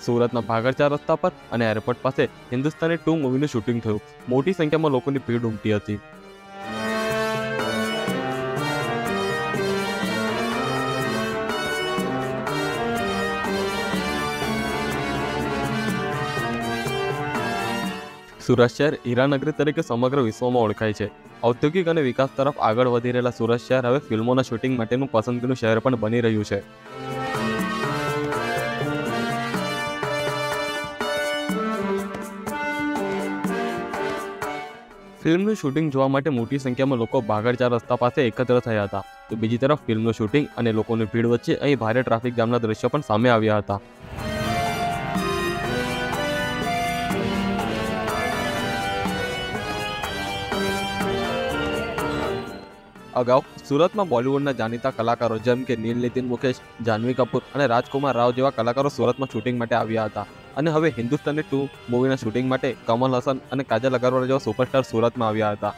સુરતના ભાગરચા રસ્તા પર અને એરપોર્ટ પાસે હિન્દુસ્તાની 2 મૂવીનું શૂટિંગ થયું. મોટી સંખ્યામાં લોકોની ભીડ ઉમટી હતી. સુરત શહેર હીરાનગરી તરીકે સમગ્ર વિશ્વમાં ઓળખાય છે. ઔદ્યોગિક અને વિકાસ તરફ આગળ વધી રહેલા સુરત શહેર હવે ફિલ્મોના શૂટિંગ માટેનું પસંદગીનું શહેર પણ બની રહ્યું છે. ફિલ્મનું શૂટિંગ જોવા માટે મોટી સંખ્યામાં લોકો ભાગરચા રસ્તા પાસે એકત્ર થયા હતા. તો બીજી તરફ ફિલ્મનું શૂટિંગ અને લોકોની ભીડ વચ્ચે અહીં ભારે ટ્રાફિક જામના દ્રશ્યો પણ સામે આવ્યા હતા. અગાઉ સુરતમાં બોલિવૂડના જાણીતા કલાકારો જેમ કે નીલ નીતિન મુકેશ, જાહ્નવી કપૂર અને રાજકુમાર રાવ જેવા કલાકારો સુરતમાં શૂટિંગ માટે આવ્યા હતા. અને હવે હિન્દુસ્તાની 2 મૂવીના શૂટિંગ માટે કમલ હસન અને કાજલ અગરવાલ જેવા સુપરસ્ટાર સુરતમાં આવ્યા હતા.